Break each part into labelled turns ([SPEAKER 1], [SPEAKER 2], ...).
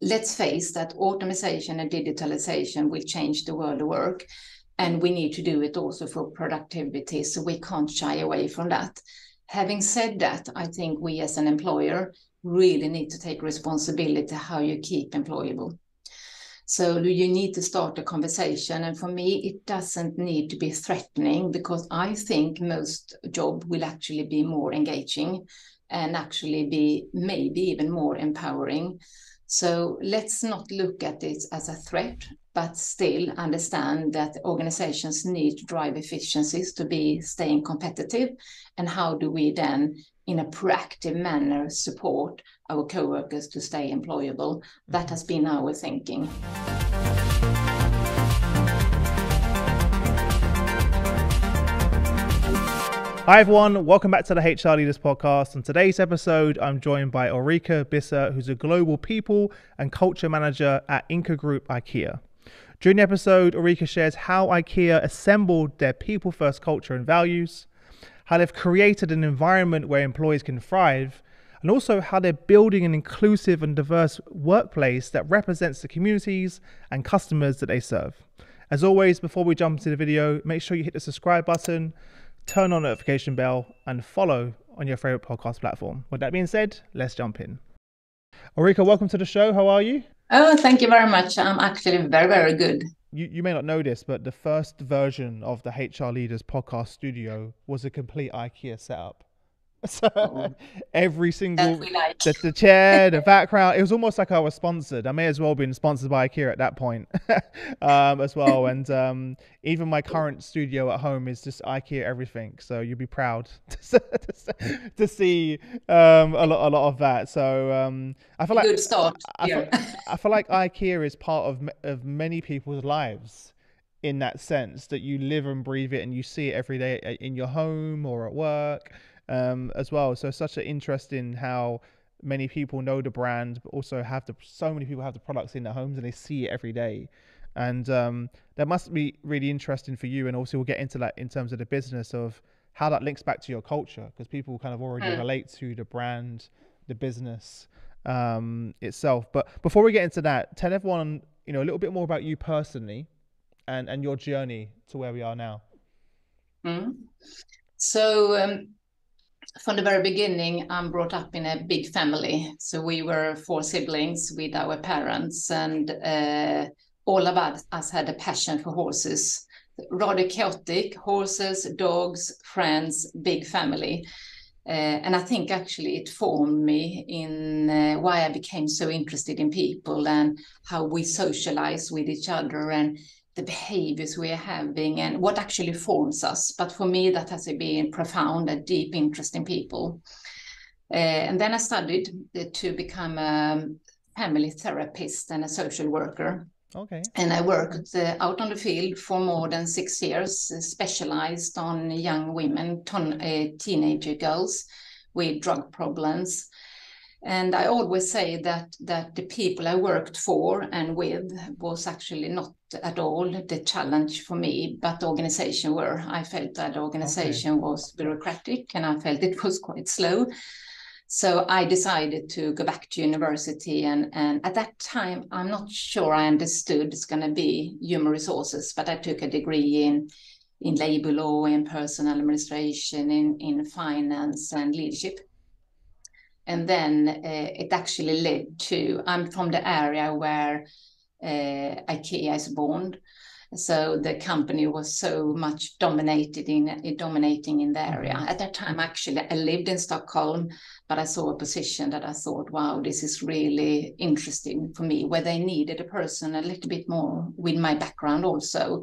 [SPEAKER 1] let's face that automation and digitalization will change the world of work. And we need to do it also for productivity. So we can't shy away from that. Having said that, I think we as an employer really need to take responsibility how you keep employable. So you need to start a conversation. And for me, it doesn't need to be threatening, because I think most job will actually be more engaging and actually be maybe even more empowering. So let's not look at this as a threat, but still understand that organizations need to drive efficiencies to be staying competitive. And how do we then, in a proactive manner, support our co-workers to stay employable? That has been our thinking.
[SPEAKER 2] Hi everyone, welcome back to the HR Leaders Podcast. On today's episode, I'm joined by Ulrika Bisser, who's a global people and culture manager at Ingka Group IKEA. During the episode, Ulrika shares how IKEA assembled their people-first culture and values, how they've created an environment where employees can thrive, and also how they're building an inclusive and diverse workplace that represents the communities and customers that they serve. As always, before we jump into the video, make sure you hit the subscribe button, turn on the notification bell, and follow on your favorite podcast platform. With that being said, let's jump in. Ulrika, welcome to the show. How are you?
[SPEAKER 1] Oh, thank you very much. I'm actually very, very good.
[SPEAKER 2] You may not know this, but the first version of the HR Leaders Podcast studio was a complete IKEA setup. So every single, the chair, the background, it was almost like I was sponsored. I may as well have been sponsored by IKEA at that point as well. And even my current studio at home is just IKEA everything. So you'll be proud to see a lot of that. So I feel like
[SPEAKER 1] good start.
[SPEAKER 2] I feel like IKEA is part of many people's lives, in that sense that you live and breathe it and you see it every day in your home or at work. As well. So such an interesting how many people know the brand, but also so many people have the products in their homes and they see it every day. And that must be really interesting for you. And also we'll get into that in terms of the business of how that links back to your culture, because people kind of already relate to the brand, the business itself. But before we get into that, tell everyone, a little bit more about you personally and your journey to where we are now.
[SPEAKER 1] So from the very beginning, I'm brought up in a big family. So we were 4 siblings with our parents, and all of us had a passion for horses. Rather chaotic, horses, dogs, friends, big family. And I think actually it formed me in why I became so interested in people and how we socialize with each other and the behaviors we are having and what actually forms us. But for me, that has been profound, a deep interest in people. And then I studied to become a family therapist and a social worker.
[SPEAKER 2] Okay.
[SPEAKER 1] And I worked out on the field for more than 6 years, specialized on young women, teenager girls with drug problems. And I always say that the people I worked for and with was actually not at all the challenge for me, but the organization were. I felt that the organization was bureaucratic and I felt it was quite slow. So I decided to go back to university. And at that time, I'm not sure I understood it's going to be human resources, but I took a degree in labor law, in personal administration, in finance and leadership. And then it actually led to, I'm from the area where IKEA is born. So the company was so much dominating in the area. At that time, actually, I lived in Stockholm, but I saw a position that I thought, wow, this is really interesting for me, where they needed a person a little bit more with my background also.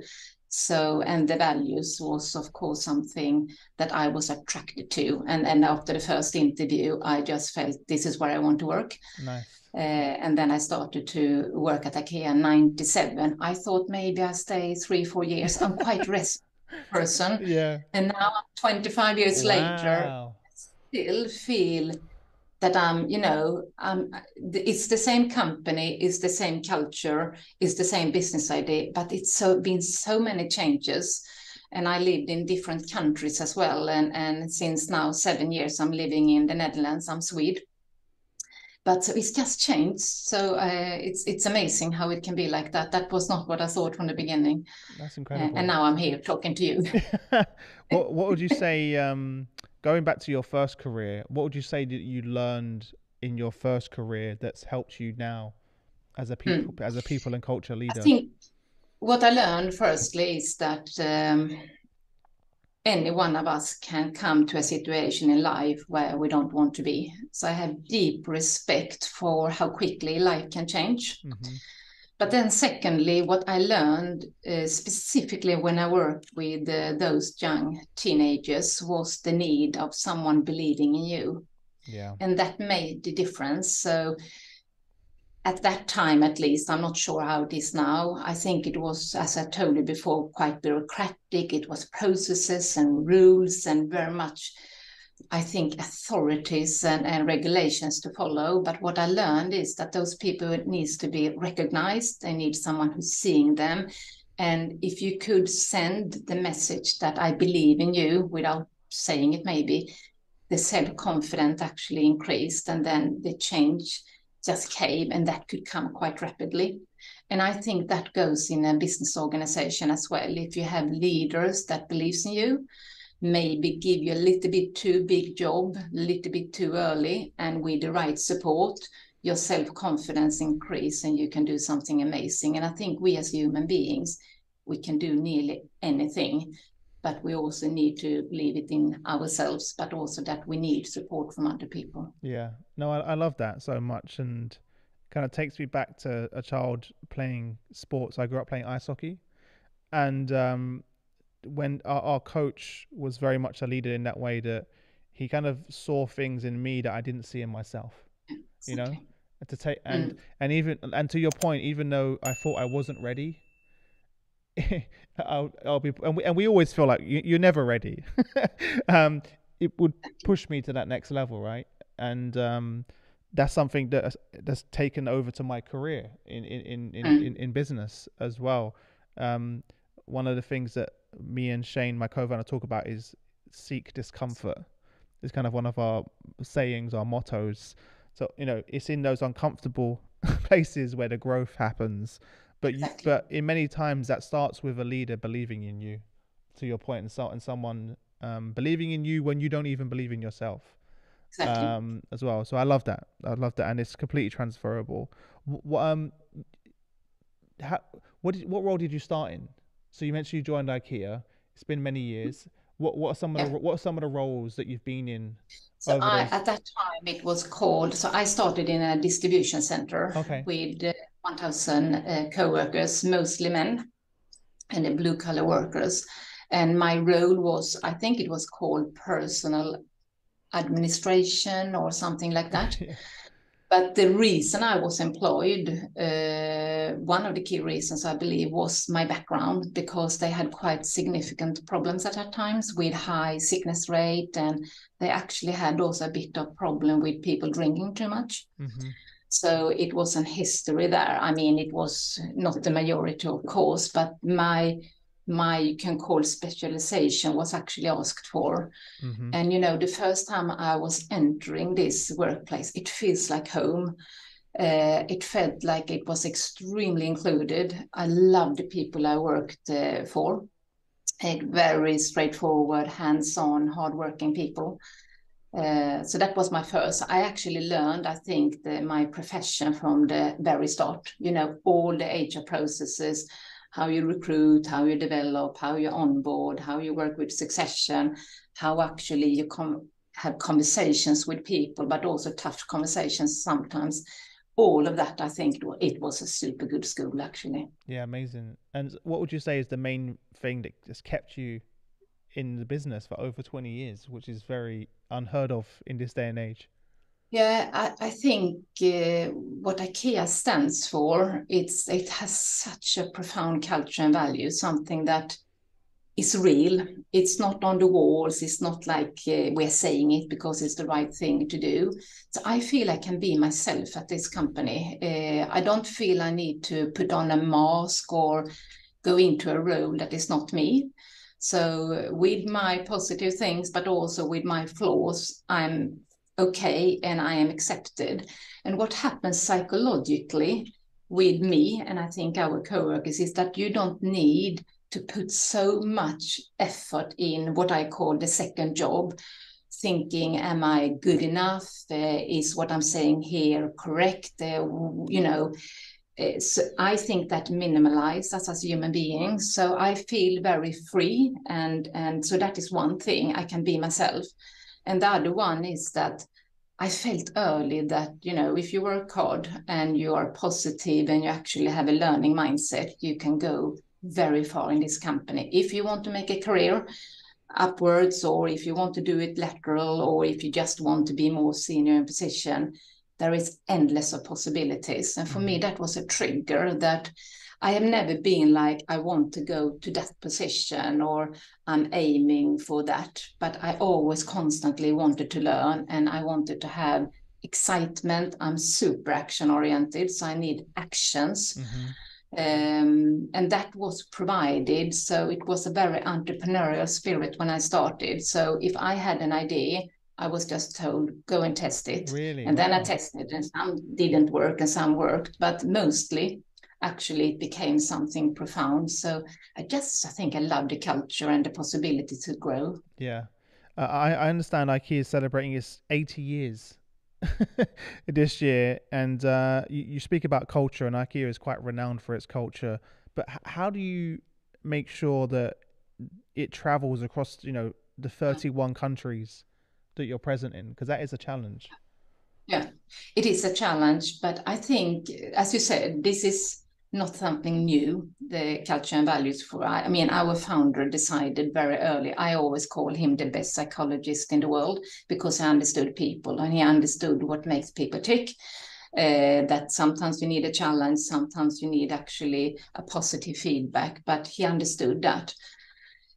[SPEAKER 1] So, and the values was, of course, something that I was attracted to. And after the first interview, I just felt this is where I want to work.
[SPEAKER 2] Nice.
[SPEAKER 1] And then I started to work at IKEA in 97. I thought maybe I stay 3-4 years. I'm quite a rest person.
[SPEAKER 2] Yeah.
[SPEAKER 1] And now 25 years later, I still feel that it's the same company, it's the same culture, it's the same business idea, but it's been so many changes. And I lived in different countries as well. And since now 7 years, I'm living in the Netherlands, I'm Swede. but so it's just changed. So it's amazing how it can be like that. That was not what I thought from the beginning.
[SPEAKER 2] That's incredible.
[SPEAKER 1] And now I'm here talking to you.
[SPEAKER 2] What would you say, going back to your first career, what would you say that you learned in your first career that's helped you now as a people and culture
[SPEAKER 1] I
[SPEAKER 2] leader?
[SPEAKER 1] think what I learned firstly is that any one of us can come to a situation in life where we don't want to be. So I have deep respect for how quickly life can change.
[SPEAKER 2] Mm-hmm.
[SPEAKER 1] But then secondly, what I learned specifically when I worked with those young teenagers was the need of someone believing in you.
[SPEAKER 2] Yeah.
[SPEAKER 1] And that made the difference. So at that time, at least, I'm not sure how it is now. I think it was, as I told you before, quite bureaucratic. It was processes and rules and very much, I think, authorities and regulations to follow. But what I learned is that those people needs to be recognized. They need someone who's seeing them. And if you could send the message that I believe in you without saying it, maybe the self-confidence actually increased, and then the change just came, and that could come quite rapidly. And I think that goes in a business organization as well. If you have leaders that believes in you, maybe give you a little bit too big job, a little bit too early, and with the right support, your self-confidence increase and you can do something amazing. And I think we as human beings, we can do nearly anything, but we also need to believe it in ourselves, but also that we need support from other people.
[SPEAKER 2] Yeah. No, I love that so much, and kind of takes me back to a child playing sports. I grew up playing ice hockey, and when our coach was very much a leader in that way, that he kind of saw things in me that I didn't see in myself, you know, to take, and even, and to your point, even though I thought I wasn't ready, I'll be, and we always feel like you're never ready. It would push me to that next level, right? And that's something that's taken over to my career in business as well. One of the things that me and Shane, my co-founder, talk about is seek discomfort. It's kind of one of our sayings, our mottos. So, you know, it's in those uncomfortable places where the growth happens. But
[SPEAKER 1] Exactly.
[SPEAKER 2] but in many times that starts with a leader believing in you, to your point, and someone believing in you when you don't even believe in yourself,
[SPEAKER 1] Exactly.
[SPEAKER 2] as well. So I love that. And it's completely transferable. What how, what role did you start in? So you mentioned you joined IKEA. It's been many years. What are some of
[SPEAKER 1] Yeah.
[SPEAKER 2] the roles that you've been in
[SPEAKER 1] So
[SPEAKER 2] over those?
[SPEAKER 1] at that time it was called, so I started in a distribution center
[SPEAKER 2] Okay.
[SPEAKER 1] with 1,000 co-workers, mostly men and the blue collar workers. And my role was, I think it was called personal administration or something like that.
[SPEAKER 2] Yeah.
[SPEAKER 1] But the reason I was employed, one of the key reasons I believe was my background, because they had quite significant problems at that times with high sickness rate, and they actually had also a bit of problem with people drinking too much.
[SPEAKER 2] Mm-hmm.
[SPEAKER 1] So it was an history there. I mean, it was not the majority, of course, but my you can call specialization was actually asked for.
[SPEAKER 2] Mm-hmm.
[SPEAKER 1] And you know, the first time I was entering this workplace, it feels like home. It felt like it was extremely included. I loved the people I worked for. Very straightforward, hands-on, hardworking people. So that was my first. I actually learned, I think, my profession from the very start. You know, all the HR processes, how you recruit, how you develop, how you onboard, how you work with succession, how actually you have conversations with people, but also tough conversations sometimes. All of that, I think it was a super good school, actually.
[SPEAKER 2] Yeah, amazing. And what would you say is the main thing that just kept you in the business for over 20 years, which is very unheard of in this day and age?
[SPEAKER 1] Yeah, I think what IKEA stands for, it has such a profound culture and value, something that is real. It's not on the walls. It's not like we're saying it because it's the right thing to do. So I feel I can be myself at this company. I don't feel I need to put on a mask or go into a role that is not me. So with my positive things, but also with my flaws, I'm okay and I am accepted. And what happens psychologically with me, and I think our coworkers, is that you don't need to put so much effort in what I call the second job, thinking, am I good enough? Is what I'm saying here correct? So I think that minimalizes us as human beings. So I feel very free, and so that is one thing, I can be myself. And the other one is that I felt early that, if you work hard and you are positive and you actually have a learning mindset, you can go very far in this company. If you want to make a career upwards, or if you want to do it lateral, or if you just want to be more senior in position, there is endless of possibilities. And for me, that was a trigger that I have never been like, I want to go to that position or I'm aiming for that. But I always constantly wanted to learn, and I wanted to have excitement. I'm super action oriented, so I need actions. And that was provided. So it was a very entrepreneurial spirit when I started. So if I had an idea, I was just told, go and test it.
[SPEAKER 2] Really?
[SPEAKER 1] And then I tested, and some didn't work and some worked, but mostly actually it became something profound. So I think I love the culture and the possibility to grow.
[SPEAKER 2] Yeah. I understand IKEA is celebrating its 80 years this year, and you speak about culture, and IKEA is quite renowned for its culture. But how do you make sure that it travels across, the 31 countries that you're present in? Because that is a challenge.
[SPEAKER 1] Yeah, it is a challenge, but I think, as you said, this is not something new, the culture and values. Our founder decided very early. I always call him the best psychologist in the world, because he understood people and he understood what makes people tick. That sometimes you need a challenge, sometimes you need actually a positive feedback, but he understood that.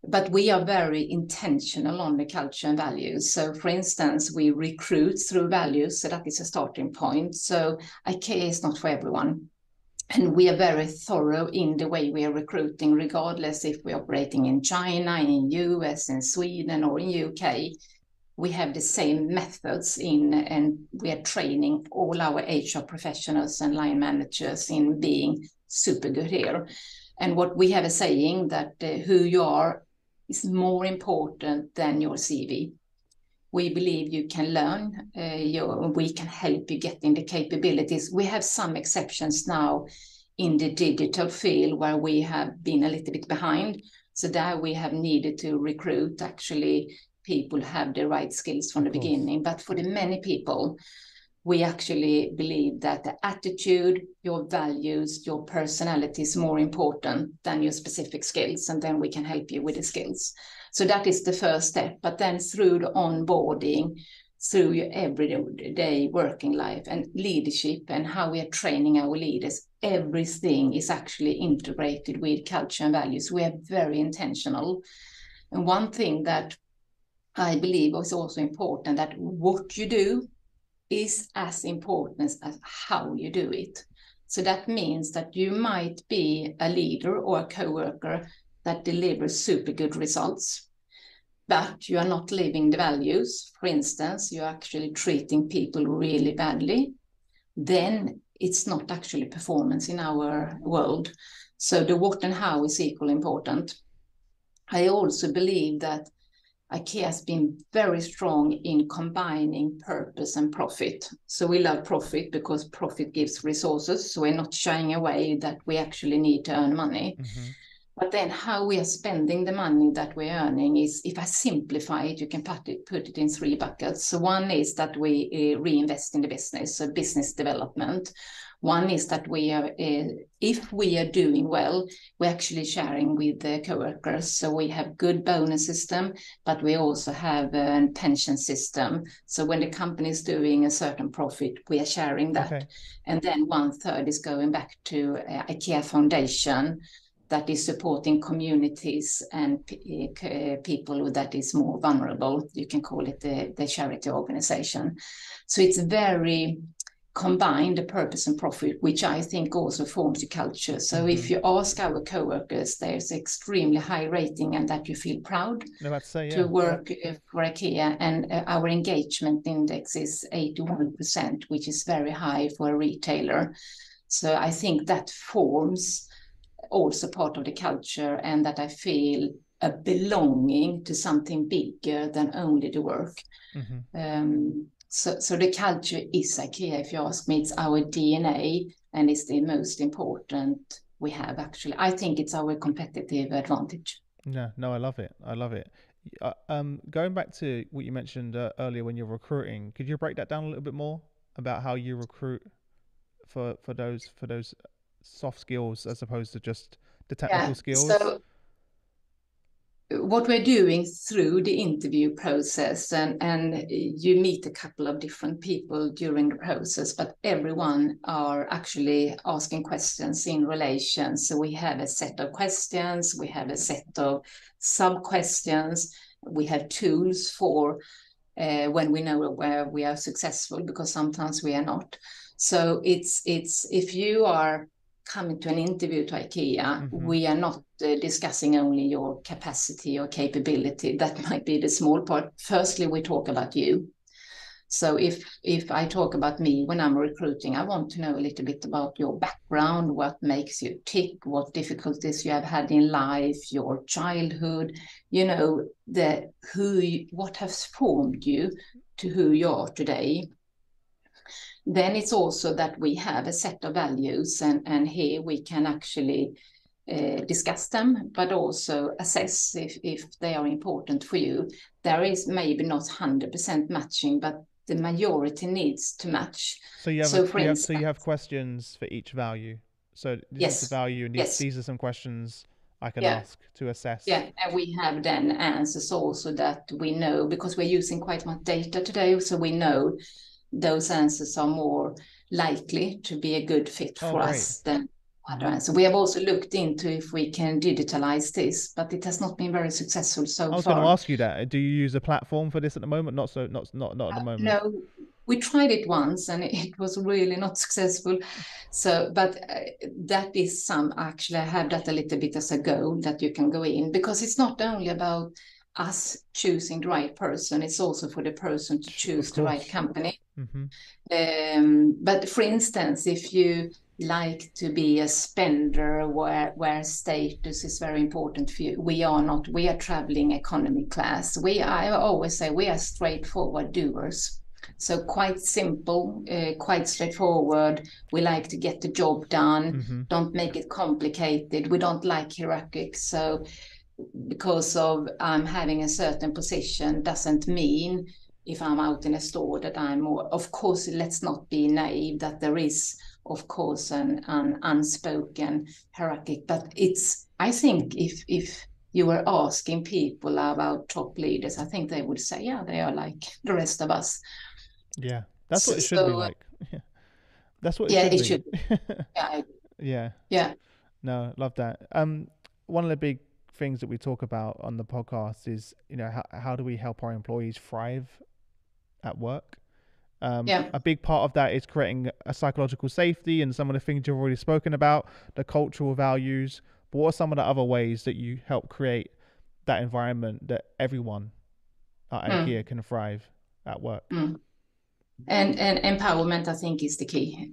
[SPEAKER 1] But we are very intentional on the culture and values. So, for instance, we recruit through values, so that is a starting point. So IKEA is not for everyone. And we are very thorough in the way we are recruiting, regardless if we're operating in China, in US, in Sweden, or in UK. We have the same methods and we are training all our HR professionals and line managers in being super good here. And what we have a saying that who you are is more important than your CV. We believe you can learn, we can help you get in the capabilities. We have some exceptions now in the digital field where we have been a little bit behind. So there we have needed to recruit actually people have the right skills from the beginning. But for the many people, we actually believe that the attitude, your values, your personality is more important than your specific skills, and then we can help you with the skills. So that is the first step. But then through the onboarding, through your everyday working life and leadership and how we are training our leaders, everything is actually integrated with culture and values. We are very intentional. And one thing that I believe is also important, that what you do is as important as how you do it. So that means that you might be a leader or a coworker that delivers super good results, but you are not living the values. For instance, you're actually treating people really badly. Then it's not actually performance in our world. So the what and how is equally important. I also believe that IKEA has been very strong in combining purpose and profit. So we love profit because profit gives resources. So we're not shying away that we actually need to earn money. But then how we are spending the money that we're earning is, if I simplify it, you can put it in three buckets. So one is that we reinvest in the business, so business development. One is that we are, if we are doing well, we're actually sharing with the coworkers. So we have good bonus system, but we also have a pension system. So when the company is doing a certain profit, we are sharing that. Okay. And then 1/3 is going back to IKEA Foundation, that is supporting communities and people that is more vulnerable. You can call it the charity organization. So it's very combine the purpose and profit, which I think also forms the culture. So if you ask our coworkers, there's extremely high rating and that you feel proud to work for IKEA, and our engagement index is 81%, which is very high for a retailer. So I think that forms also part of the culture, and that I feel a belonging to something bigger than only the work. So the culture is IKEA, if you ask me. It's our DNA, and it's the most important we have, actually. I think it's our competitive advantage.
[SPEAKER 2] No, I love it. Going back to what you mentioned earlier when you're recruiting, could you break that down a little bit more about how you recruit for those soft skills as opposed to just the technical skills?
[SPEAKER 1] So what we're doing through the interview process, and you meet a couple of different people during the process, but everyone are actually asking questions in relation. So we have a set of questions, we have a set of sub-questions, we have tools for when we know where we are successful, because sometimes we are not. So it's if you are coming to an interview to IKEA, we are not discussing only your capacity or capability. That might be the small part. Firstly, we talk about you. So if I talk about me when I'm recruiting, I want to know a little bit about your background, what makes you tick, what difficulties you have had in life, your childhood, what has formed you to who you are today. Then it's also that we have a set of values, and here we can actually discuss them, but also assess if they are important for you. There is maybe not 100% matching, but the majority needs to match.
[SPEAKER 2] So you have questions for each value. So this is the value, and these are some questions I can ask to assess.
[SPEAKER 1] Yeah, and we have then answers also that we know, because we're using quite much data today, so we know those answers are more likely to be a good fit for us than other answers. We have also looked into if we can digitalize this, but it has not been very successful so far.
[SPEAKER 2] I was going to ask you that. Do you use a platform for this at the moment? Not at the moment.
[SPEAKER 1] No, we tried it once and it was really not successful. So, but that is actually I have that a little bit as a goal that you can go in, because it's not only about us choosing the right person, it's also for the person to choose the right company. But for instance, if you like to be a spender where status is very important for you, we are traveling economy class. I always say we are straightforward doers. So quite simple, quite straightforward. We like to get the job done, don't make it complicated. We don't like hierarchy. So because of I'm having a certain position doesn't mean if I'm out in a store that I'm more. Of course, let's not be naive that there is, of course, an unspoken hierarchy. But I think if you were asking people about top leaders, I think they would say, yeah, they are like the rest of us.
[SPEAKER 2] Yeah, that's what it should be like. That's what it should be. Yeah. No, love that. One of the big things that we talk about on the podcast is, how do we help our employees thrive at work? A big part of that is creating a psychological safety, and some of the things you've already spoken about, the cultural values. But what are some of the other ways that you help create that environment that everyone at IKEA can thrive at work?
[SPEAKER 1] And empowerment, I think, is the key.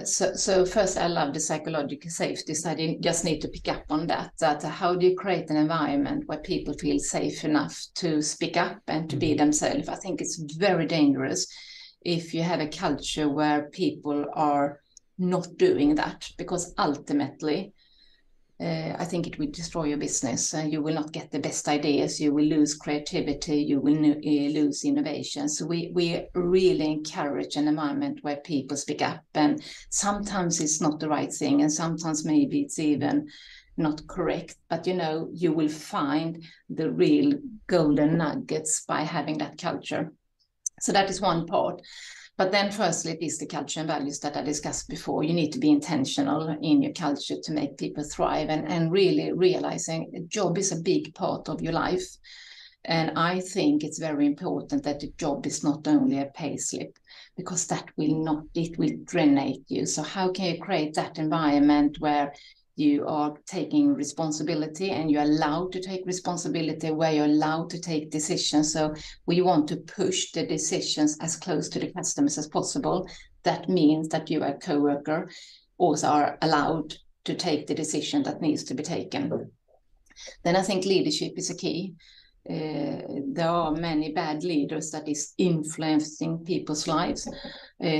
[SPEAKER 1] So first, I love the psychological safety. So I just need to pick up on that how do you create an environment where people feel safe enough to speak up and to be themselves? I think it's very dangerous if you have a culture where people are not doing that, because ultimately, I think it will destroy your business. You will not get the best ideas. You will lose creativity. You will lose innovation. So we really encourage an environment where people speak up. And sometimes it's not the right thing, and sometimes maybe it's even not correct. But you will find the real golden nuggets by having that culture. So that is one part. But then firstly, it is the culture and values that I discussed before. You need to be intentional in your culture to make people thrive, and really realizing a job is a big part of your life. And I think it's very important that the job is not only a pay slip, because it will drainate you. So how can you create that environment where you are taking responsibility and you're allowed to take responsibility, where you're allowed to take decisions? So we want to push the decisions as close to the customers as possible. That means that you, a coworker, also are allowed to take the decision that needs to be taken. Then I think leadership is a key. There are many bad leaders that is influencing people's lives.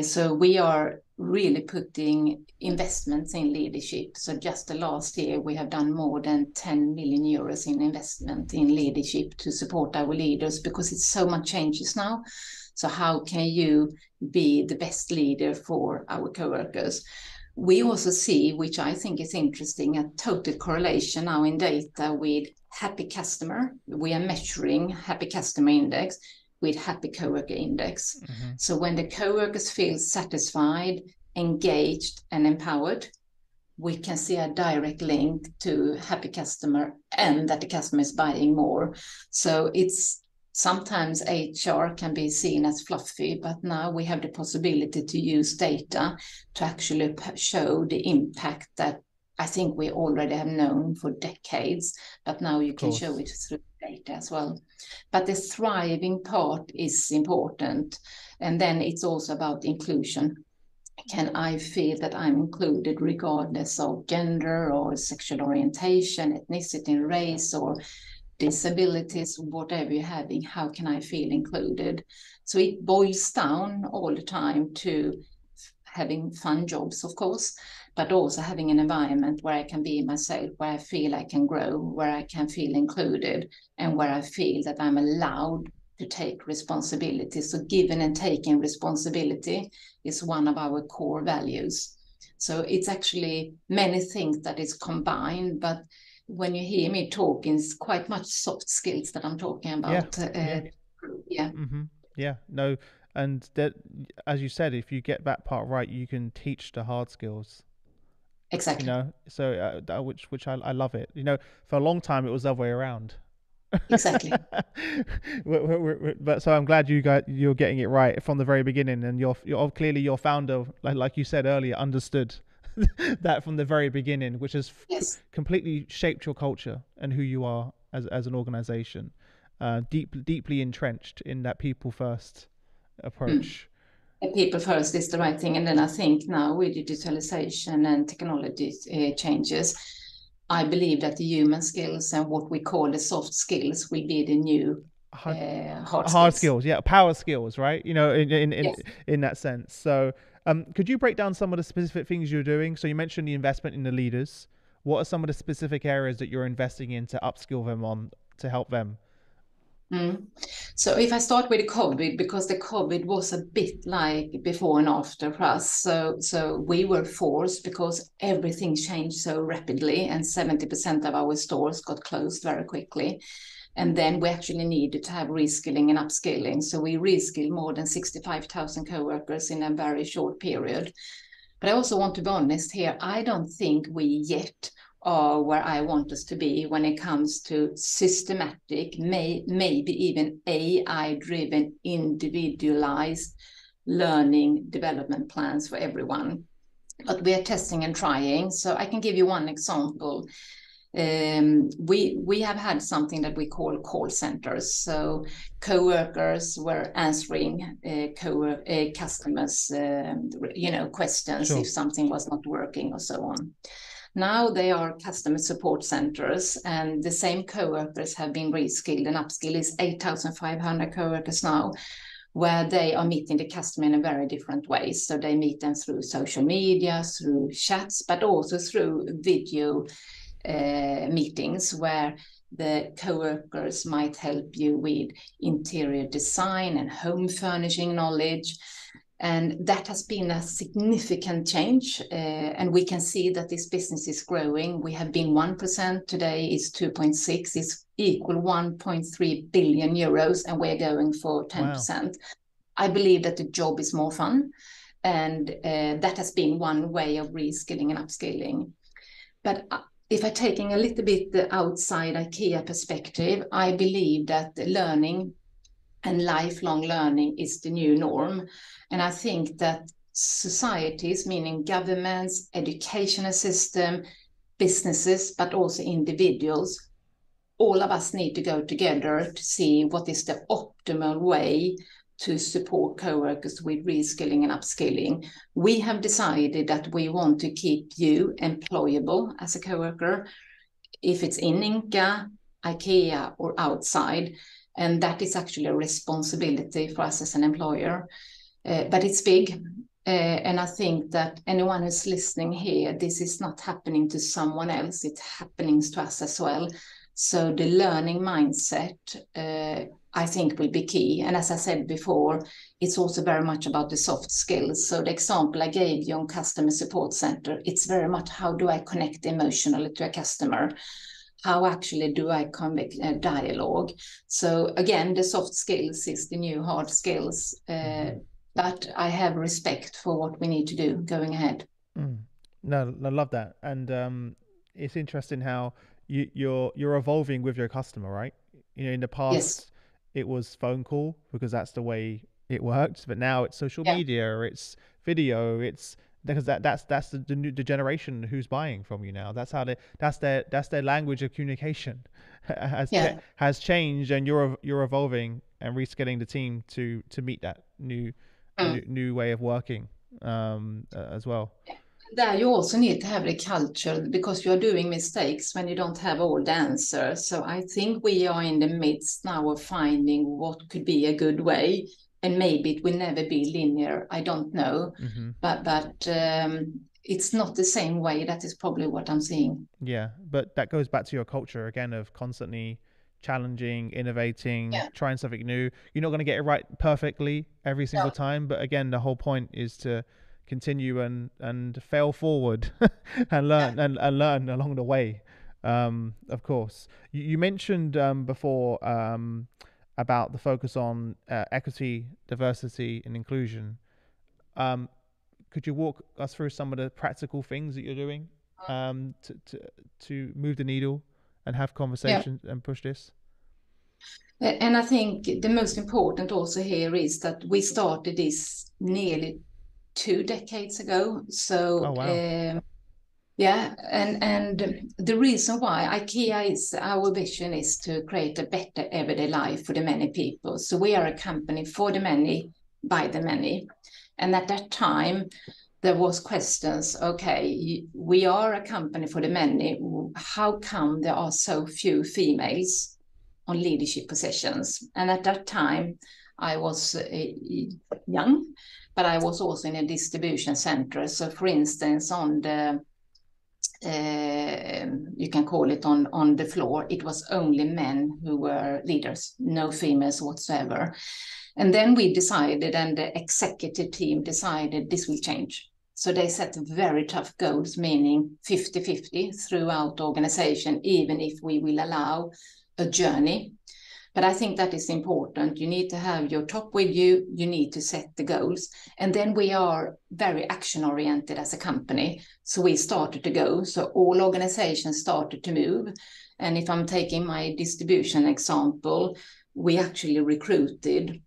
[SPEAKER 1] So we are really putting investments in leadership. So just the last year, we have done more than 10 million euros in investment in leadership to support our leaders, because it's so much changes now. So how can you be the best leader for our coworkers? We also see, which I think is interesting, a total correlation now in data with happy customer. We are measuring happy customer index with happy coworker index. Mm-hmm. So when the coworkers feel satisfied, engaged, and empowered, we can see a direct link to happy customer and that the customer is buying more. So it's sometimes HR can be seen as fluffy, but now we have the possibility to use data to actually show the impact that I think we already have known for decades, but now you can show it through data as well. But the thriving part is important. And then it's also about inclusion. Can I feel that I'm included regardless of gender or sexual orientation, ethnicity, race, or disabilities, whatever you're having? How can I feel included? So it boils down all the time to having fun jobs, of course, but also having an environment where I can be myself, where I feel I can grow, where I can feel included, and where I feel that I'm allowed to take responsibility. So giving and taking responsibility is one of our core values. So it's actually many things that is combined, but when you hear me talking, it's quite much soft skills that I'm talking about.
[SPEAKER 2] Yeah. Mm-hmm. Yeah, no. And that, as you said, if you get that part right, you can teach the hard skills.
[SPEAKER 1] Exactly.
[SPEAKER 2] You know, so which I love it. You know, for a long time it was the other way around.
[SPEAKER 1] Exactly.
[SPEAKER 2] But so I'm glad you're getting it right from the very beginning, and you're clearly your founder, like you said earlier, understood that from the very beginning, which has completely shaped your culture and who you are as an organization, deeply entrenched in that people first approach.
[SPEAKER 1] People first is the right thing. And then I think now with digitalization and technology changes, I believe that the human skills and what we call the soft skills will be the new hard
[SPEAKER 2] skills. Yeah, power skills, right? You know, in that sense. So could you break down some of the specific things you're doing? So you mentioned the investment in the leaders. What are some of the specific areas that you're investing in to upskill them on, to help them?
[SPEAKER 1] So if I start with the COVID, because the COVID was a bit like before and after for us. So we were forced, because everything changed so rapidly, and 70% of our stores got closed very quickly. And then we actually needed to have reskilling and upskilling. So we reskilled more than 65,000 co-workers in a very short period. But I also want to be honest here. I don't think we yet are where I want us to be when it comes to systematic, maybe even AI-driven, individualized learning development plans for everyone. But we are testing and trying. So I can give you one example. We have had something that we call call centers. So co-workers were answering customers, questions if something was not working or so on. Now they are customer support centers, and the same co-workers have been reskilled and upskilled. Is 8,500 co-workers now, where they are meeting the customer in a very different way. So they meet them through social media, through chats, but also through video meetings, where the co-workers might help you with interior design and home furnishing knowledge. And that has been a significant change. And we can see that this business is growing. We have been 1%, today is 2.6, is equal 1.3 billion euros, and we're going for 10%. Wow. I believe that the job is more fun. And that has been one way of reskilling and upskilling. But if I'm taking a little bit the outside IKEA perspective, I believe that learning and lifelong learning is the new norm. And I think that societies, meaning governments, educational system, businesses, but also individuals, all of us need to go together to see what is the optimal way to support co-workers with reskilling and upskilling. We have decided that we want to keep you employable as a co-worker, if it's in Ingka, IKEA, or outside. And that is actually a responsibility for us as an employer. But it's big. And I think that anyone who's listening here, this is not happening to someone else, it's happening to us as well. So the learning mindset, I think, will be key. And as I said before, it's also very much about the soft skills. So the example I gave you on customer support center, it's very much how do I connect emotionally to a customer? How actually do I conduct a dialogue? So again, the soft skills is the new hard skills. But I have respect for what we need to do going ahead.
[SPEAKER 2] No, I love that. And it's interesting how you're evolving with your customer, right? You know, in the past,
[SPEAKER 1] Yes.
[SPEAKER 2] it was phone call because that's the way it worked, but now it's social
[SPEAKER 1] Yeah.
[SPEAKER 2] media, it's video, it's because that's the generation who's buying from you now. That's how that's their language of communication
[SPEAKER 1] Yeah.
[SPEAKER 2] has changed, and you're evolving and reskilling the team to meet that new way of working as well.
[SPEAKER 1] There you also need to have the culture because you're doing mistakes when you don't have all the answers. So I think we are in the midst now of finding what could be a good way, and maybe it will never be linear. I don't know,
[SPEAKER 2] Hmm.
[SPEAKER 1] but it's not the same way. That is probably what I'm seeing.
[SPEAKER 2] Yeah, but that goes back to your culture again of constantly challenging, innovating,
[SPEAKER 1] Yeah.
[SPEAKER 2] trying something new. You're not going to get it right perfectly every single
[SPEAKER 1] Yeah.
[SPEAKER 2] time, but again, the whole point is to continue and fail forward and
[SPEAKER 1] Yeah.
[SPEAKER 2] learn and learn along the way. Of course, you mentioned before about the focus on equity, diversity, and inclusion. Um, could you walk us through some of the practical things that you're doing um, to, to to move the needle and have
[SPEAKER 1] Yeah.
[SPEAKER 2] conversations and push this?
[SPEAKER 1] And I think the most important also here is that we started this nearly 2 decades ago.
[SPEAKER 2] Oh
[SPEAKER 1] So
[SPEAKER 2] wow.
[SPEAKER 1] yeah, and the reason why IKEA is our vision is to create a better everyday life for the many people. So we are a company for the many, by the many. And at that time, there was questions, okay, we are a company for the many. How come there are so few females on leadership positions? And at that time, I was young, but I was also in a distribution center. So for instance, on the you can call it on the floor, it was only men who were leaders, no females whatsoever. And then we decided, and the executive team decided this will change. So they set very tough goals, meaning 50-50 throughout the organization, even if we will allow a journey. But I think that is important. You need to have your top with you. You need to set the goals. And then we are very action oriented as a company. So we started to go. So all organizations started to move. And if I'm taking my distribution example, we actually recruited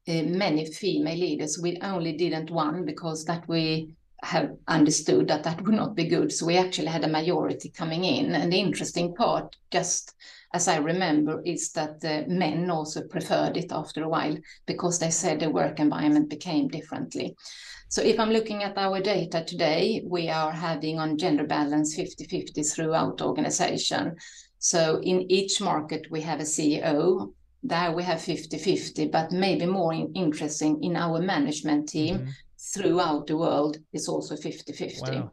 [SPEAKER 1] many female leaders. We only didn't one because that we have understood that that would not be good. So we actually had a majority coming in. And the interesting part, just as I remember, is that the men also preferred it after a while because they said the work environment became differently. So if I'm looking at our data today, we are having on gender balance 50-50 throughout the organization. So in each market, we have a CEO. There we have 50-50, but maybe more interesting in our management team
[SPEAKER 2] Hmm.
[SPEAKER 1] throughout the world is also 50-50.
[SPEAKER 2] Wow.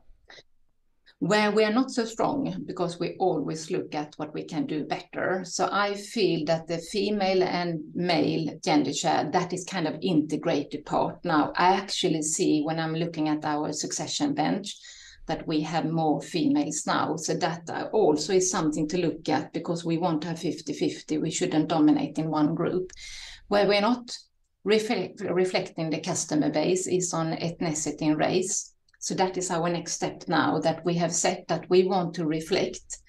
[SPEAKER 1] Where we are not so strong because we always look at what we can do better. So I feel that the female and male gender share, that is kind of integrated part. Now I actually see when I'm looking at our succession bench that we have more females now. So that also is something to look at because we want to have 50-50. We shouldn't dominate in one group. Where we're not reflecting the customer base is on ethnicity and race. So that is our next step now, that we have set that we want to reflect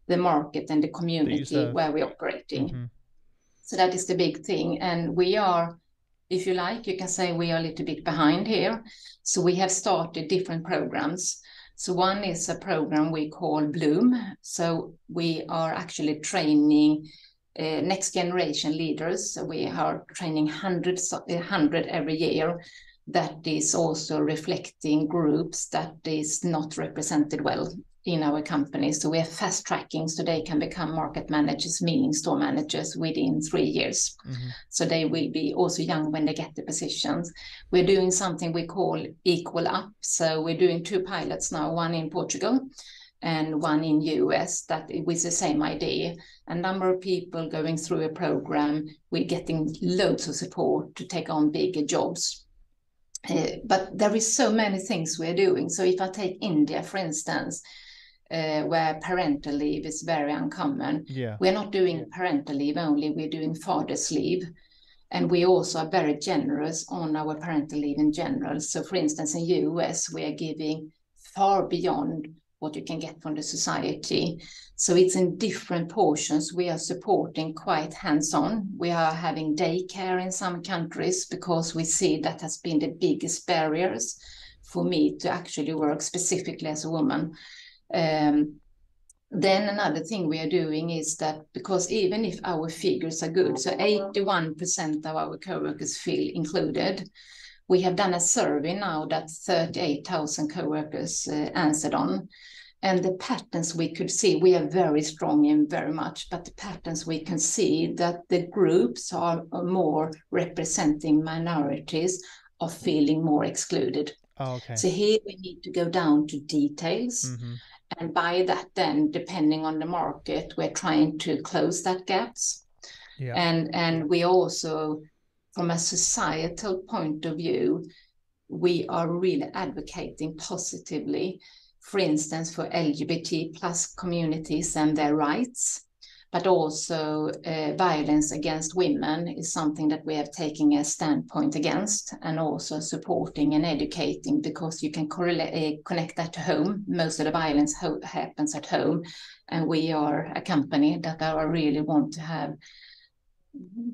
[SPEAKER 1] the market and the community where we're operating.
[SPEAKER 2] Mm-hmm.
[SPEAKER 1] So that is the big thing. And we are, if you like, you can say we are a little bit behind here. So we have started different programs. So one is a program we call Bloom. So we are actually training next generation leaders. So we are training 100 every year. That is also reflecting groups that is not represented well in our company. So we are fast tracking so they can become market managers, meaning store managers, within 3 years.
[SPEAKER 2] Mm-hmm.
[SPEAKER 1] So they will be also young when they get the positions. We're doing something we call Equal Up. So we're doing 2 pilots now, one in Portugal and one in US, that with the same idea. A number of people going through a program, we're getting loads of support to take on bigger jobs. But there is so many things we're doing. So if I take India, for instance, where parental leave is very uncommon, we're not doing parental leave only, we're doing father's leave. And we also are very generous on our parental leave in general. So for instance, in US, we are giving far beyond what you can get from the society. So it's in different portions. We are supporting quite hands-on. We are having daycare in some countries because we see that has been the biggest barriers for me to actually work specifically as a woman. Then another thing we are doing is that, because even if our figures are good, so 81% of our co-workers feel included, we have done a survey now that 38,000 co-workers answered on. And the patterns we could see, we are very strong in very much, but the patterns we can see that the groups are more representing minorities are feeling more excluded.
[SPEAKER 2] Oh, okay.
[SPEAKER 1] So here we need to go down to details.
[SPEAKER 2] Mm-hmm.
[SPEAKER 1] And by that, then, depending on the market, we're trying to close that gaps.
[SPEAKER 2] Yeah.
[SPEAKER 1] And we also, from a societal point of view, we are really advocating positively, for instance, for LGBT plus communities and their rights, but also violence against women is something that we have taken a standpoint against, and also supporting and educating, because you can connect that to home. Most of the violence happens at home, and we are a company that I really want to have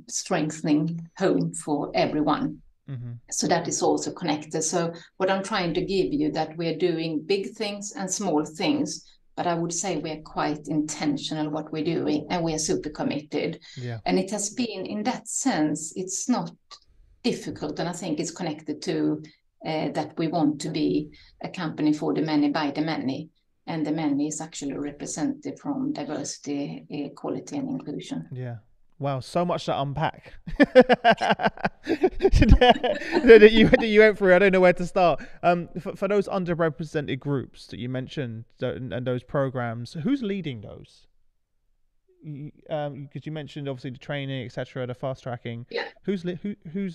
[SPEAKER 1] strengthening home for everyone.
[SPEAKER 2] Mm-hmm.
[SPEAKER 1] So that is also connected. So what I'm trying to give you, that we're doing big things and small things, but I would say we're quite intentional what we're doing, and we are super committed.
[SPEAKER 2] Yeah.
[SPEAKER 1] And it has been, in that sense, it's not difficult. And I think it's connected to that we want to be a company for the many by the many. And the many is actually represented from diversity, equality, and inclusion.
[SPEAKER 2] Yeah. Wow, so much to unpack that you went through. I don't know where to start. For those underrepresented groups that you mentioned and those programs, who's leading those? Because you mentioned obviously the training, etc., the fast tracking.
[SPEAKER 1] Yeah.
[SPEAKER 2] Who's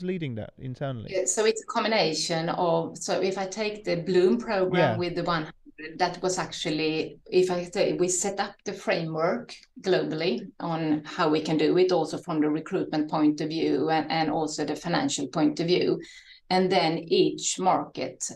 [SPEAKER 2] leading that internally?
[SPEAKER 1] So it's a combination of. So if I take the Bloom program with the 100, that was actually, if I say, we set up the framework globally on how we can do it, also from the recruitment point of view and also the financial point of view. And then each market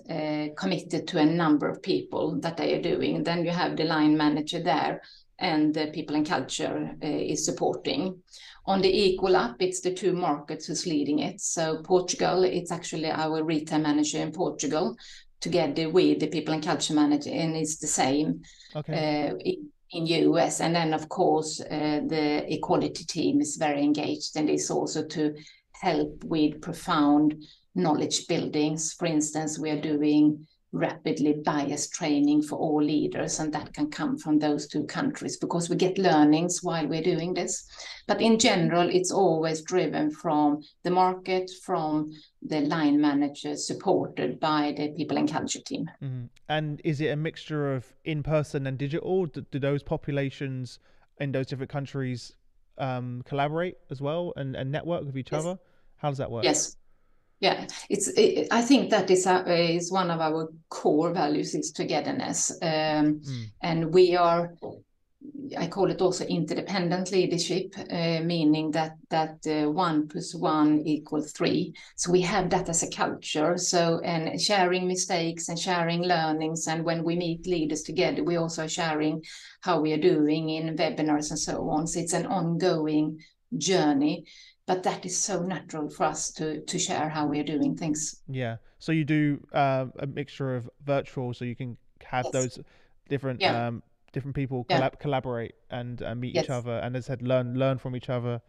[SPEAKER 1] committed to a number of people that they are doing. Then you have the line manager there, and the people and culture is supporting. On the Equal Up, it's the 2 markets who's leading it. So Portugal, it's actually our retail manager in Portugal, together with the people and culture manager, and it's the same in US. And then, of course, the equality team is very engaged, and is also to help with profound knowledge buildings. For instance, we are doing rapidly bias training for all leaders, and that can come from those 2 countries, because we get learnings while we're doing this. But in general, it's always driven from the market, from the line manager, supported by the people and culture team.
[SPEAKER 2] Mm-hmm. And is it a mixture of in-person and digital? Do those populations in those different countries collaborate as well and network with each other? How does that work?
[SPEAKER 1] Yes. Yeah, I think that is one of our core values, is togetherness. And we are I call it also interdependent leadership, meaning that 1 + 1 = 3. So we have that as a culture. So, and sharing mistakes and sharing learnings. And when we meet leaders together, we also are sharing how we are doing in webinars and so on. So it's an ongoing journey. But that is so natural for us to share how we are doing things.
[SPEAKER 2] Yeah. So you do a mixture of virtual, so you can have
[SPEAKER 1] Yes.
[SPEAKER 2] those different
[SPEAKER 1] Yeah.
[SPEAKER 2] different people
[SPEAKER 1] Yeah.
[SPEAKER 2] collaborate and meet each
[SPEAKER 1] Yes.
[SPEAKER 2] other, and as I said, learn from each other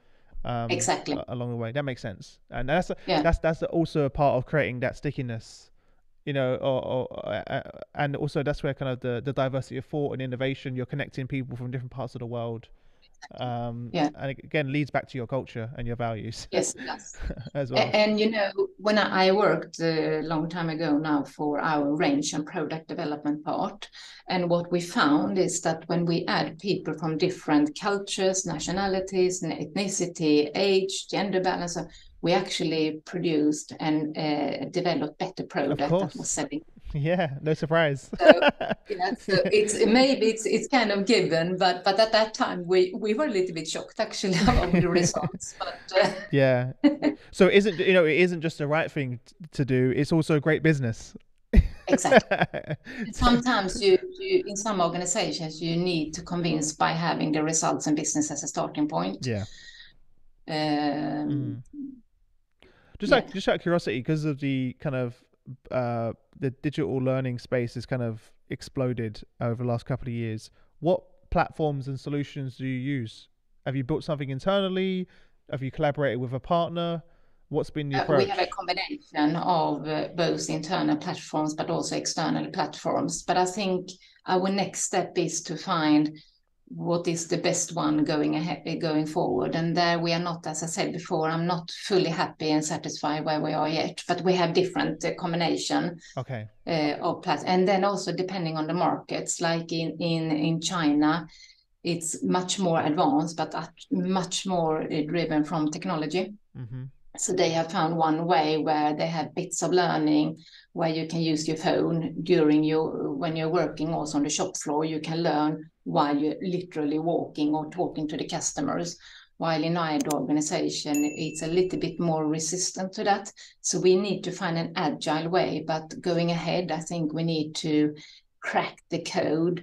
[SPEAKER 1] Exactly.
[SPEAKER 2] along the way. That makes sense, and
[SPEAKER 1] Yeah.
[SPEAKER 2] that's also a part of creating that stickiness, and also that's where kind of the diversity of thought and innovation. You're connecting people from different parts of the world,
[SPEAKER 1] Yeah.
[SPEAKER 2] and again leads back to your culture and your values
[SPEAKER 1] Yes, it does.
[SPEAKER 2] as well.
[SPEAKER 1] And when I worked a long time ago now for our range and product development part, and what we found is that when we add people from different cultures, nationalities, and ethnicity, age, gender balance, we actually produced and developed better
[SPEAKER 2] Of
[SPEAKER 1] product that was
[SPEAKER 2] course.
[SPEAKER 1] selling.
[SPEAKER 2] Yeah, no surprise.
[SPEAKER 1] So, so it's kind of given, but at that time we were a little bit shocked actually of the results. But
[SPEAKER 2] Yeah. So it isn't just the right thing to do, it's also a great business.
[SPEAKER 1] exactly. And sometimes you in some organizations you need to convince by having the results and business as a starting point.
[SPEAKER 2] Yeah.
[SPEAKER 1] Um,
[SPEAKER 2] Mm. Just
[SPEAKER 1] yeah,
[SPEAKER 2] out of curiosity, because of the kind of the digital learning space has kind of exploded over the last couple of years. What platforms and solutions do you use? Have you built something internally? Have you collaborated with a partner? What's been the
[SPEAKER 1] we have a
[SPEAKER 2] approach?
[SPEAKER 1] combination of both internal platforms but also external platforms. But I think our next step is to find what is the best one going ahead, going forward. And there we are not, as I said before, I'm not fully happy and satisfied where we are yet, but we have different combination
[SPEAKER 2] Okay.
[SPEAKER 1] of platforms. And then also depending on the markets, like in China, it's much more advanced, but much more driven from technology.
[SPEAKER 2] Mm-hmm.
[SPEAKER 1] So they have found one way where they have bits of learning where you can use your phone when you're working also on the shop floor. You can learn while you're literally walking or talking to the customers. While in our organization, it's a little bit more resistant to that. So we need to find an agile way. But going ahead, I think we need to crack the code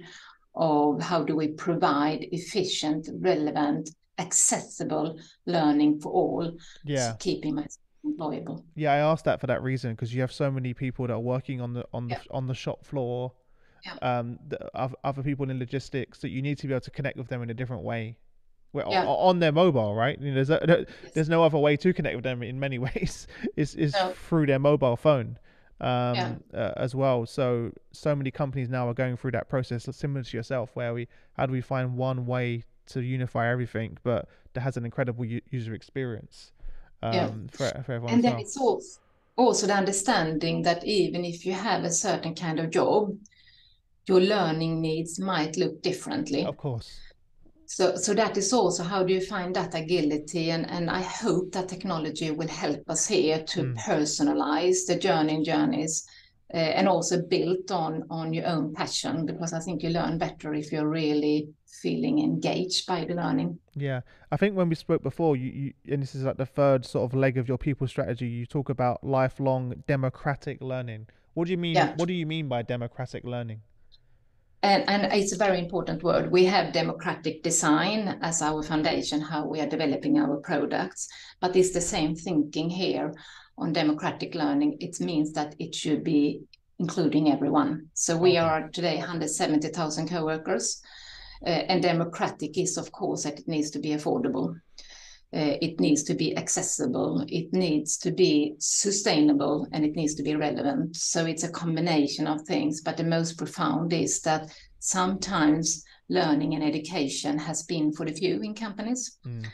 [SPEAKER 1] of how do we provide efficient, relevant, accessible learning for all, so
[SPEAKER 2] Yeah.
[SPEAKER 1] keeping myself employable.
[SPEAKER 2] Yeah, I asked that for that reason because you have so many people that are working
[SPEAKER 1] Yeah,
[SPEAKER 2] on the shop floor,
[SPEAKER 1] yeah,
[SPEAKER 2] other people in logistics that you need to be able to connect with them in a different way. Well,
[SPEAKER 1] yeah,
[SPEAKER 2] on their mobile, right?
[SPEAKER 1] yes,
[SPEAKER 2] There's no other way to connect with them in many ways. Is
[SPEAKER 1] no,
[SPEAKER 2] through their mobile phone,
[SPEAKER 1] yeah,
[SPEAKER 2] as well. So many companies now are going through that process, similar to yourself, where how do we find one way to unify everything, but that has an incredible user experience,
[SPEAKER 1] yeah.
[SPEAKER 2] for everyone
[SPEAKER 1] And
[SPEAKER 2] as
[SPEAKER 1] then
[SPEAKER 2] well.
[SPEAKER 1] it's also the understanding that even if you have a certain kind of job, your learning needs might look differently.
[SPEAKER 2] Of course.
[SPEAKER 1] So that is also how do you find that agility, and I hope that technology will help us here to
[SPEAKER 2] Mm.
[SPEAKER 1] personalize the journeys, and also built on your own passion, because I think you learn better if you're really feeling engaged by the learning.
[SPEAKER 2] Yeah, I think when we spoke before, and this is like the third sort of leg of your people strategy, you talk about lifelong democratic learning. What do you mean?
[SPEAKER 1] Yeah.
[SPEAKER 2] What do you mean by democratic learning?
[SPEAKER 1] And it's a very important word. We have democratic design as our foundation, how we are developing our products, but it's the same thinking here on democratic learning. It means that it should be including everyone. So we
[SPEAKER 2] Okay.
[SPEAKER 1] are today 170,000 co-workers, and democratic is, of course, that it needs to be affordable. It needs to be accessible, it needs to be sustainable, and it needs to be relevant. So it's a combination of things, but the most profound is that sometimes learning and education has been for the few in companies.
[SPEAKER 2] Mm.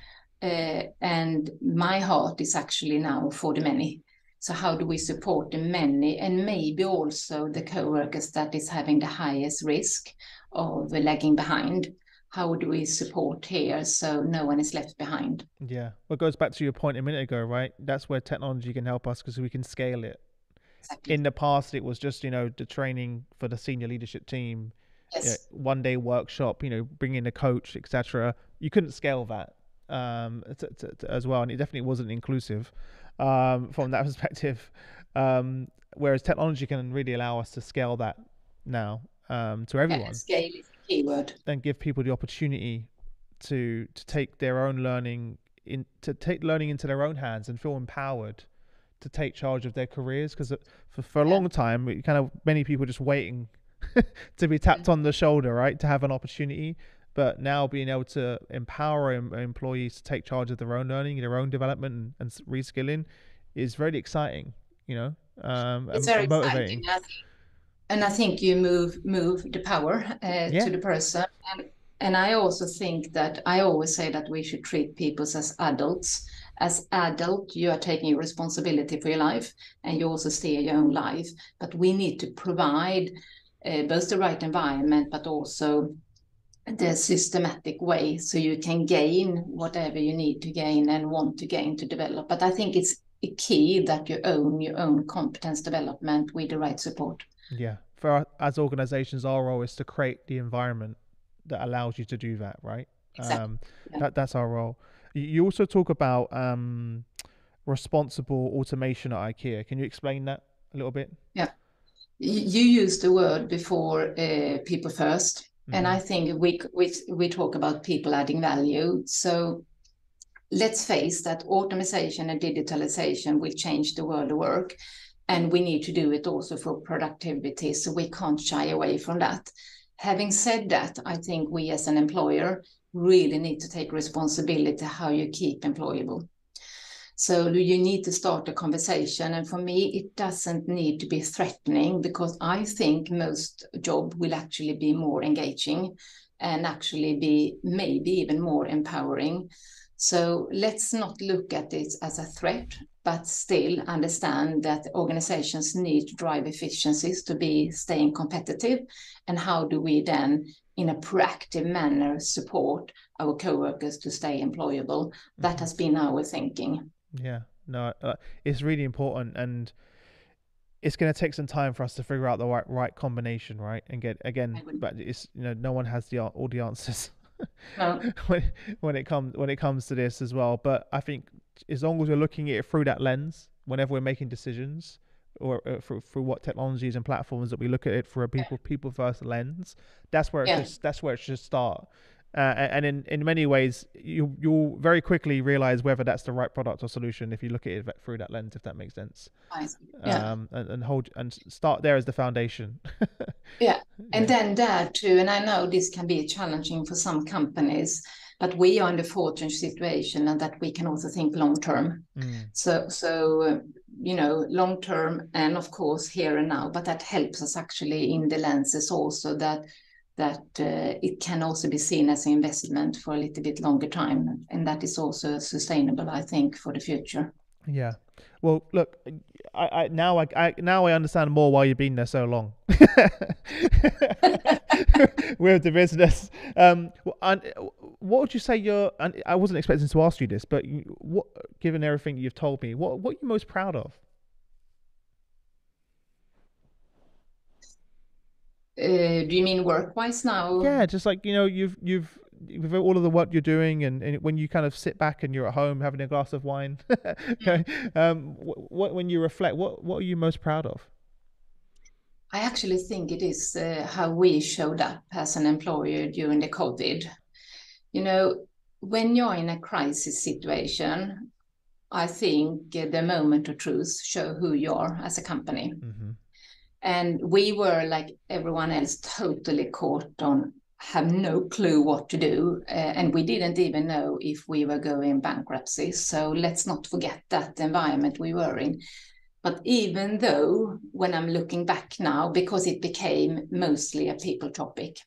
[SPEAKER 1] And my heart is actually now for the many. So how do we support the many, and maybe also the co-workers that is having the highest risk of lagging behind? How do we support here so no one is left behind?
[SPEAKER 2] Yeah. Well, it goes back to your point a minute ago, right? That's where technology can help us because we can scale it.
[SPEAKER 1] Exactly.
[SPEAKER 2] In the past, it was just the training for the senior leadership team,
[SPEAKER 1] Yes.
[SPEAKER 2] 1 day workshop, bring in a coach, etc. You couldn't scale that as well, and it definitely wasn't inclusive from that perspective. Whereas technology can really allow us to scale that now to
[SPEAKER 1] Yeah,
[SPEAKER 2] everyone,
[SPEAKER 1] scale is a keyword.
[SPEAKER 2] and give people the opportunity to take their own to take learning into their own hands and feel empowered to take charge of their careers. Because for a
[SPEAKER 1] Yeah.
[SPEAKER 2] long time, many people just waiting to be tapped on the shoulder, right, to have an opportunity. But now being able to empower employees to take charge of their own learning, their own development, and reskilling is really exciting,
[SPEAKER 1] It's
[SPEAKER 2] and
[SPEAKER 1] very exciting.
[SPEAKER 2] motivating.
[SPEAKER 1] And I think you move the power
[SPEAKER 2] Yeah.
[SPEAKER 1] to the person. And I also think that I always say that we should treat people as adults. As adult, you are taking responsibility for your life, and you also steer your own life. But we need to provide both the right environment, but also the systematic way, so you can gain whatever you need to gain and want to gain to develop. But I think it's a key that you own your own competence development with the right support.
[SPEAKER 2] Yeah. As organizations, our role is to create the environment that allows you to do that, right?
[SPEAKER 1] Exactly. Yeah.
[SPEAKER 2] That's our role. You also talk about responsible automation at IKEA. Can you explain that a little bit?
[SPEAKER 1] Yeah. You used the word before, people first, and
[SPEAKER 2] Mm-hmm.
[SPEAKER 1] I think we talk about people adding value. So let's face that automation and digitalization will change the world of work, and we need to do it also for productivity. So we can't shy away from that. Having said that, I think we as an employer really need to take responsibility how you keep employable. So you need to start a conversation. And for me, it doesn't need to be threatening, because I think most job will actually be more engaging and actually be maybe even more empowering. So let's not look at it as a threat, but still understand that organizations need to drive efficiencies to be staying competitive. And how do we then, in a proactive manner, support our coworkers to stay employable? That has been our thinking.
[SPEAKER 2] Yeah, no, it's really important, and it's going to take some time for us to figure out the right combination, right? And get again, but it's no one has all the answers
[SPEAKER 1] No.
[SPEAKER 2] when it comes to this as well. But I think as long as we're looking at it through that lens, whenever we're making decisions, or through what technologies and platforms, that we look at it for a people first lens, that's where it should start. And in many ways, you'll very quickly realize whether that's the right product or solution if you look at it through that lens, if that makes sense.
[SPEAKER 1] Yeah.
[SPEAKER 2] And start there as the foundation.
[SPEAKER 1] Yeah. And then there too, and I know this can be challenging for some companies, but we are in the fortunate situation and that we can also think long term. So long term, and of course here and now, but that helps us actually in the lenses also that it can also be seen as an investment for a little bit longer time, and that is also sustainable, I think, for the future.
[SPEAKER 2] Yeah. Well, look, I now I understand more why you've been there so long with the business. And what would you say and I wasn't expecting to ask you this, but given everything you've told me, what are you most proud of?
[SPEAKER 1] Do you mean work-wise now?
[SPEAKER 2] Yeah, just like you've with all of the work you're doing, and when you kind of sit back and you're at home having a glass of wine, when you reflect, what are you most proud of?
[SPEAKER 1] I actually think it is how we showed up as an employer during the COVID. When you're in a crisis situation, I think the moment of truth show who you are as a company.
[SPEAKER 2] Mm-hmm.
[SPEAKER 1] And we were, like everyone else, totally caught on, have no clue what to do. And we didn't even know if we were going bankruptcy. So let's not forget that environment we were in. But even though, when I'm looking back now, because it became mostly a people topic,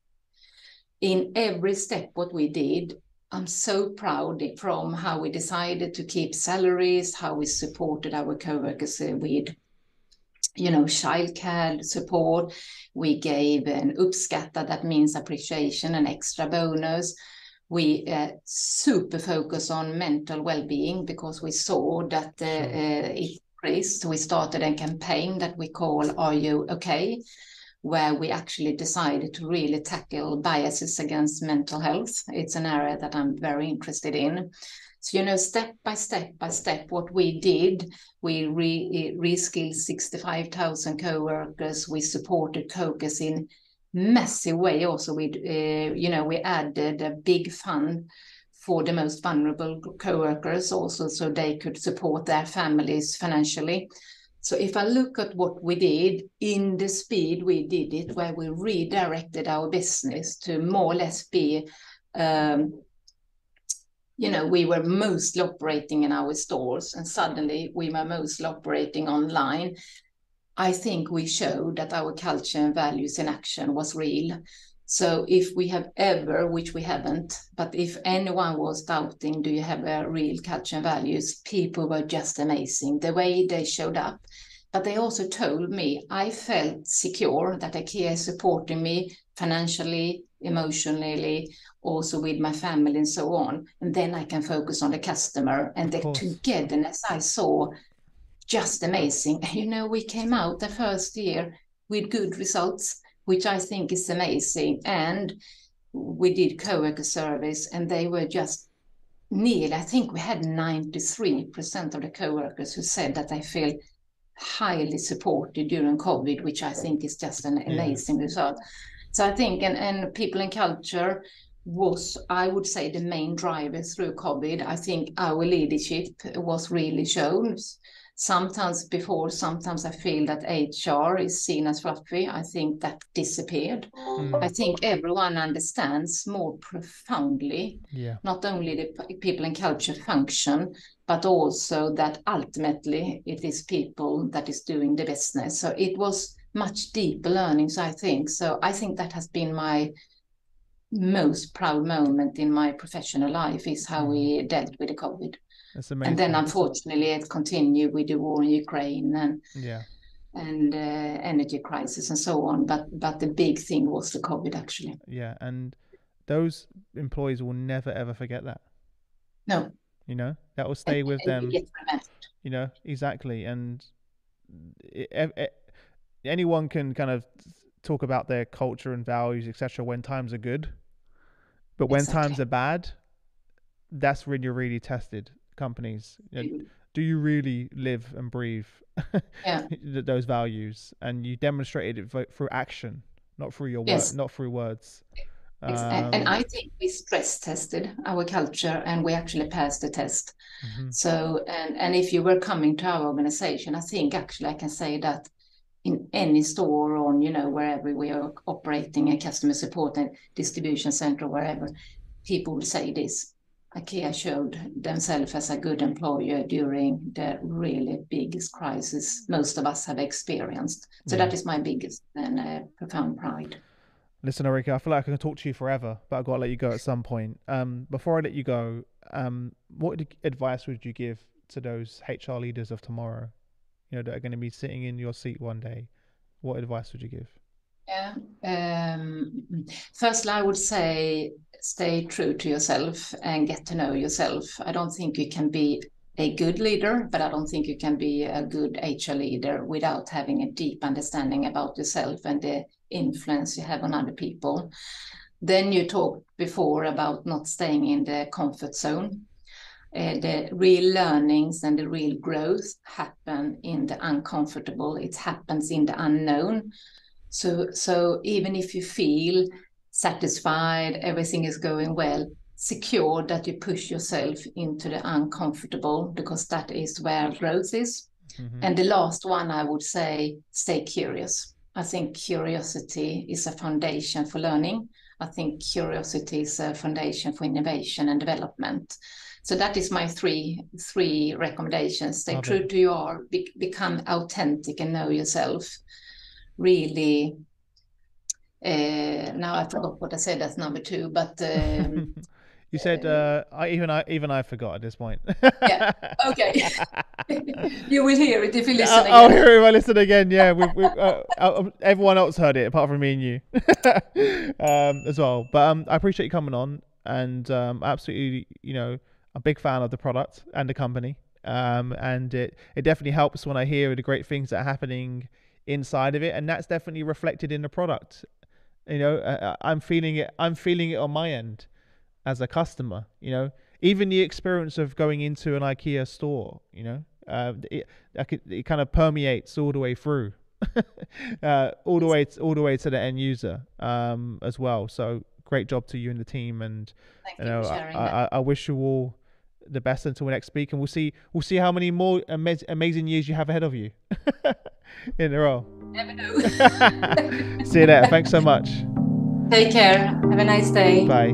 [SPEAKER 1] in every step what we did, I'm so proud from how we decided to keep salaries, how we supported our co-workers with childcare support. We gave an uppskatta, that means appreciation, an extra bonus. We super focus on mental well-being, because we saw that it increased. We started a campaign that we call "Are You Okay?" where we actually decided to really tackle biases against mental health. It's an area that I'm very interested in. So, you know, step by step, what we did, we reskilled 65,000 co-workers. We supported co-workers in massive way. Also, we added a big fund for the most vulnerable co-workers also, so they could support their families financially. So if I look at what we did in the speed we did it, where we redirected our business to more or less be, we were mostly operating in our stores, and suddenly we were mostly operating online. I think we showed that our culture and values in action was real. So if we have ever, which we haven't, but if anyone was doubting, do you have a real culture and values? People were just amazing, the way they showed up. But they also told me I felt secure that IKEA is supporting me financially, emotionally, also with my family and so on. And then I can focus on the customer, and the togetherness I saw, just amazing. You know, we came out the first year with good results, which I think is amazing. And we did co-worker surveys, and they were just nearly, I think we had 93% of the co-workers who said that they feel highly supported during COVID, which I think is just an amazing result. So I think, and people and culture was, I would say, the main driver through COVID. I think our leadership was really shown. Sometimes I feel that HR is seen as fluffy. I think that disappeared. I think everyone understands more profoundly, not only the people and culture function, but also that ultimately it is people that is doing the business. So it was much deeper learnings, I think. So I think that has been my most proud moment in my professional life, is how we dealt with the COVID.
[SPEAKER 2] That's amazing.
[SPEAKER 1] And then unfortunately it continued with the war in Ukraine and energy crisis and so on. But the big thing was the COVID, actually.
[SPEAKER 2] Yeah, and those employees will never ever forget that.
[SPEAKER 1] No.
[SPEAKER 2] You know, that will stay with them. You know, exactly. And anyone can kind of talk about their culture and values, etc., when times are good, but when times are bad, that's when you're really tested. Companies, do you really live and breathe those values? And you demonstrated it through action, not through your work, not through words.
[SPEAKER 1] And I think we stress tested our culture, and we actually passed the test. So, and if you were coming to our organization, I think actually I can say that in any store, or wherever we are operating a customer support and distribution center, wherever, people will say this: IKEA showed themselves as a good employer during the really biggest crisis most of us have experienced. So that is my biggest and profound pride.
[SPEAKER 2] Listen, Ulrika, I feel like I can talk to you forever, but I've got to let you go at some point. Before I let you go, what advice would you give to those HR leaders of tomorrow, that are going to be sitting in your seat one day? What advice would you give?
[SPEAKER 1] Firstly, I would say stay true to yourself and get to know yourself. I don't think you can be a good leader, but I don't think you can be a good HR leader without having a deep understanding about yourself and the influence you have on other people. Then you talked before about not staying in the comfort zone. The real learnings and the real growth happen in the uncomfortable. It happens in the unknown. So even if you feel satisfied, everything is going well, secure that you push yourself into the uncomfortable, because that is where growth is. And the last one, I would say, stay curious. I think curiosity is a foundation for learning. I think curiosity is a foundation for innovation and development. So that is my three recommendations. Stay true to you are, become authentic and know yourself. Really, now I forgot what I said as number 2, but
[SPEAKER 2] you said I forgot at this point.
[SPEAKER 1] Yeah. Okay. You will hear it if you listen again.
[SPEAKER 2] I'll hear it if I listen again. Yeah, everyone else heard it apart from me and you as well. But I appreciate you coming on, and absolutely, a big fan of the product and the company. And it definitely helps when I hear the great things that are happening inside of it, and that's definitely reflected in the product. You know, I'm feeling it on my end as a customer. You know, even the experience of going into an IKEA store, you know, it kind of permeates all the way through, all the way to the end user, as well. So great job to you and the team, and
[SPEAKER 1] Thank you for sharing that.
[SPEAKER 2] I wish you all the best until we next speak, and we'll see how many more amazing years you have ahead of you in a row.
[SPEAKER 1] Never know.
[SPEAKER 2] See you later. Thanks so much.
[SPEAKER 1] Take care. Have a nice day.
[SPEAKER 2] Bye.